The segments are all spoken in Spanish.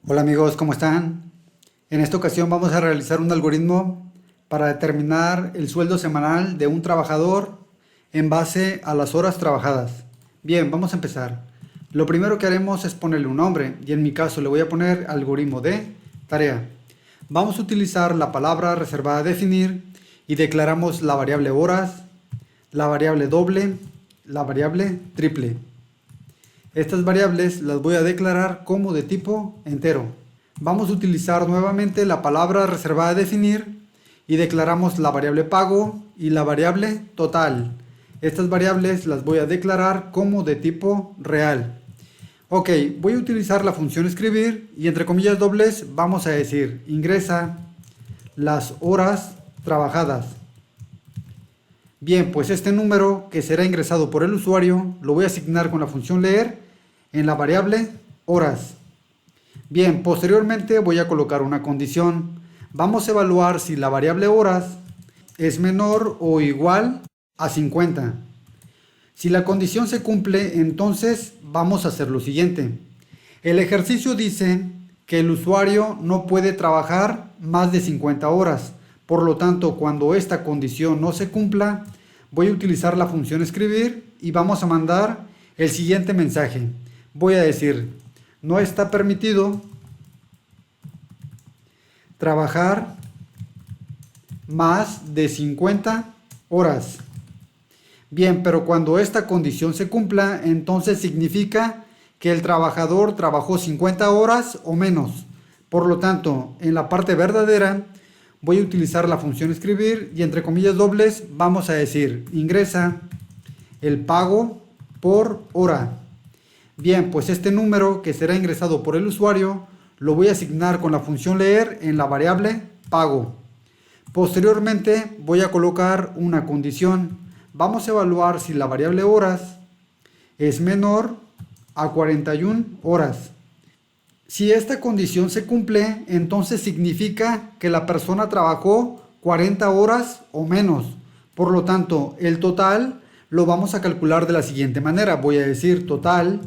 Hola amigos, ¿cómo están? En esta ocasión vamos a realizar un algoritmo para determinar el sueldo semanal de un trabajador en base a las horas trabajadas. Bien, vamos a empezar. Lo primero que haremos es ponerle un nombre y en mi caso le voy a poner algoritmo de tarea. Vamos a utilizar la palabra reservada a definir y declaramos la variable horas, la variable doble, la variable triple. Estas variables las voy a declarar como de tipo entero. Vamos a utilizar nuevamente la palabra reservada a definir y declaramos la variable pago y la variable total. Estas variables las voy a declarar como de tipo real. Ok, voy a utilizar la función escribir y entre comillas dobles vamos a decir ingresa las horas trabajadas. Bien, pues este número que será ingresado por el usuario lo voy a asignar con la función leer en la variable horas. Bien, posteriormente voy a colocar una condición. Vamos a evaluar si la variable horas es menor o igual a 50. Si la condición se cumple, entonces vamos a hacer lo siguiente. El ejercicio dice que el usuario no puede trabajar más de 50 horas. Por lo tanto, cuando esta condición no se cumpla, voy a utilizar la función escribir y vamos a mandar el siguiente mensaje. Voy a decir, no está permitido trabajar más de 50 horas. Bien, pero cuando esta condición se cumpla, entonces significa que el trabajador trabajó 50 horas o menos. Por lo tanto, en la parte verdadera voy a utilizar la función escribir y entre comillas dobles vamos a decir ingresa el pago por hora. Bien, pues este número que será ingresado por el usuario lo voy a asignar con la función leer en la variable pago. Posteriormente voy a colocar una condición. Vamos a evaluar si la variable horas es menor a 41 horas. Si esta condición se cumple, entonces significa que la persona trabajó 40 horas o menos. Por lo tanto, el total lo vamos a calcular de la siguiente manera. Voy a decir total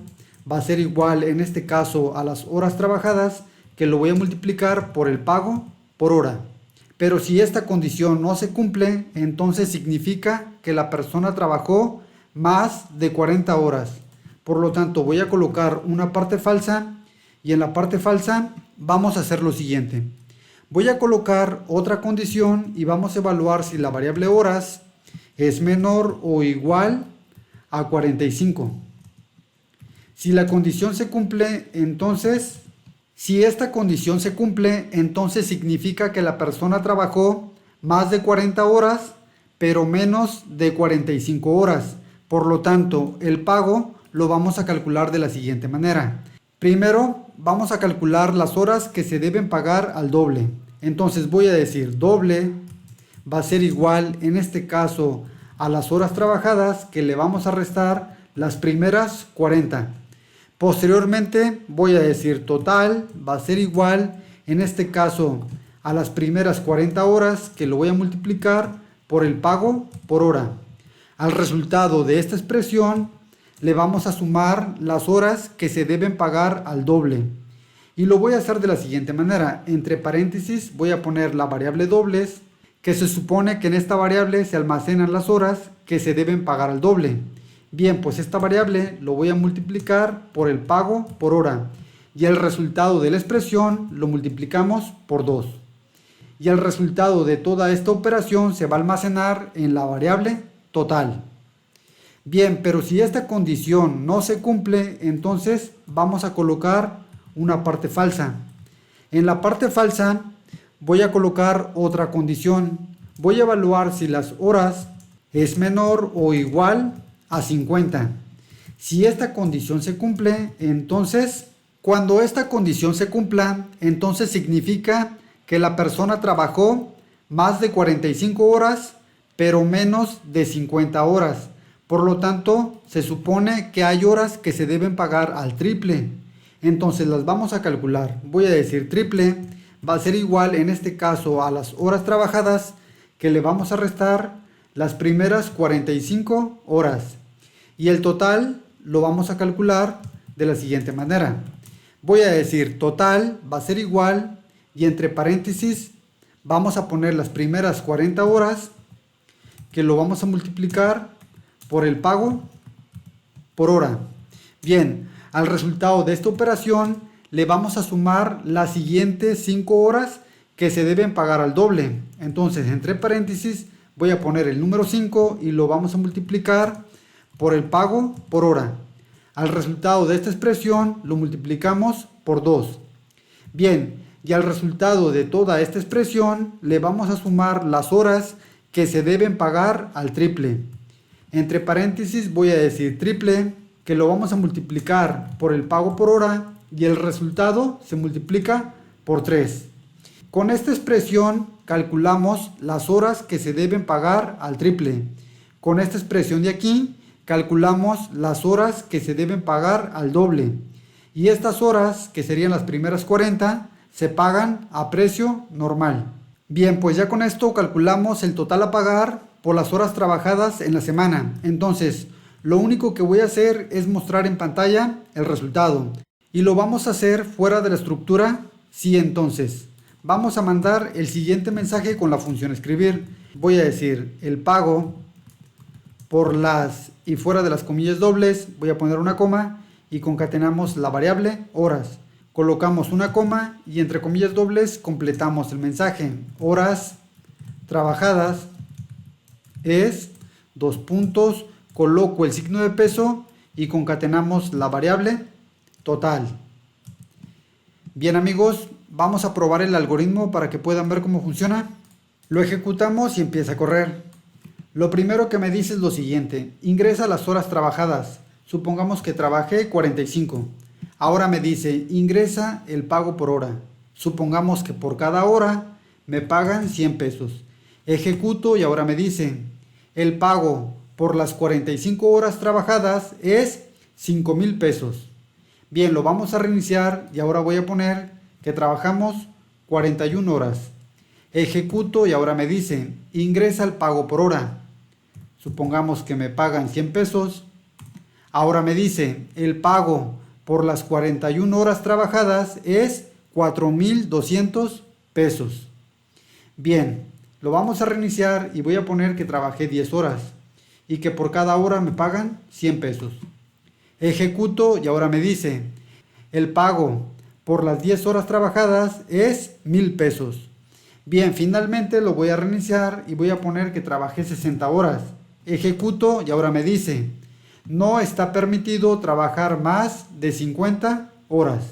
va a ser igual en este caso a las horas trabajadas, que lo voy a multiplicar por el pago por hora. Pero si esta condición no se cumple, entonces significa que la persona trabajó más de 40 horas. Por lo tanto, voy a colocar una parte falsa y en la parte falsa vamos a hacer lo siguiente. Voy a colocar otra condición y vamos a evaluar si la variable horas es menor o igual a 45. Si la condición se cumple, entonces, si esta condición se cumple, entonces significa que la persona trabajó más de 40 horas, pero menos de 45 horas. Por lo tanto, el pago lo vamos a calcular de la siguiente manera. Primero, vamos a calcular las horas que se deben pagar al doble. Entonces voy a decir doble va a ser igual, en este caso, a las horas trabajadas, que le vamos a restar las primeras 40. Posteriormente voy a decir total va a ser igual, en este caso, a las primeras 40 horas, que lo voy a multiplicar por el pago por hora. Al resultado de esta expresión le vamos a sumar las horas que se deben pagar al doble. Y lo voy a hacer de la siguiente manera. Entre paréntesis voy a poner la variable dobles, que se supone que en esta variable se almacenan las horas que se deben pagar al doble. Bien, pues esta variable lo voy a multiplicar por el pago por hora. Y el resultado de la expresión lo multiplicamos por 2. Y el resultado de toda esta operación se va a almacenar en la variable total. Bien, pero si esta condición no se cumple, entonces vamos a colocar una parte falsa. En la parte falsa voy a colocar otra condición. Voy a evaluar si las horas es menor o igual a 50. Si esta condición se cumple, entonces, cuando esta condición se cumpla, entonces significa que la persona trabajó más de 45 horas, pero menos de 50 horas. Por lo tanto, se supone que hay horas que se deben pagar al triple. Entonces las vamos a calcular. Voy a decir triple va a ser igual en este caso a las horas trabajadas, que le vamos a restar las primeras 45 horas. Y el total lo vamos a calcular de la siguiente manera. Voy a decir total va a ser igual y entre paréntesis vamos a poner las primeras 40 horas que lo vamos a multiplicar por el pago por hora. Bien, al resultado de esta operación le vamos a sumar las siguientes 5 horas que se deben pagar al doble. Entonces, entre paréntesis voy a poner el número 5 y lo vamos a multiplicar por el pago por hora. Al resultado de esta expresión lo multiplicamos por 2. Bien, y al resultado de toda esta expresión le vamos a sumar las horas que se deben pagar al triple. Entre paréntesis voy a decir triple, que lo vamos a multiplicar por el pago por hora y el resultado se multiplica por 3. Con esta expresión calculamos las horas que se deben pagar al triple. Con esta expresión de aquí calculamos las horas que se deben pagar al doble. Y estas horas, que serían las primeras 40, se pagan a precio normal. Bien, pues ya con esto calculamos el total a pagar por las horas trabajadas en la semana. Entonces, lo único que voy a hacer es mostrar en pantalla el resultado. Y lo vamos a hacer fuera de la estructura. Sí, entonces, vamos a mandar el siguiente mensaje con la función escribir. Voy a decir el pago por las, y fuera de las comillas dobles, voy a poner una coma y concatenamos la variable horas. Colocamos una coma y entre comillas dobles completamos el mensaje. Horas trabajadas es, dos puntos, coloco el signo de peso y concatenamos la variable total. Bien amigos, vamos a probar el algoritmo para que puedan ver cómo funciona. Lo ejecutamos y empieza a correr. Lo primero que me dice es lo siguiente: ingresa las horas trabajadas. Supongamos que trabajé 45. Ahora me dice, ingresa el pago por hora. Supongamos que por cada hora me pagan 100 pesos. Ejecuto y ahora me dice, el pago por las 45 horas trabajadas es 5,000 pesos. Bien, lo vamos a reiniciar y ahora voy a poner que trabajamos 41 horas. Ejecuto y ahora me dice, ingresa el pago por hora. Supongamos que me pagan 100 pesos. Ahora me dice, el pago por las 41 horas trabajadas es 4,200 pesos. Bien, lo vamos a reiniciar y voy a poner que trabajé 10 horas y que por cada hora me pagan 100 pesos. Ejecuto y ahora me dice, el pago por las 10 horas trabajadas es 1,000 pesos. Bien, finalmente lo voy a reiniciar y voy a poner que trabajé 60 horas. Ejecuto y ahora me dice, no está permitido trabajar más de 50 horas.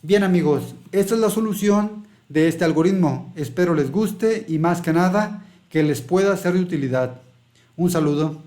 Bien amigos, esta es la solución de este algoritmo. Espero les guste y más que nada que les pueda ser de utilidad. Un saludo.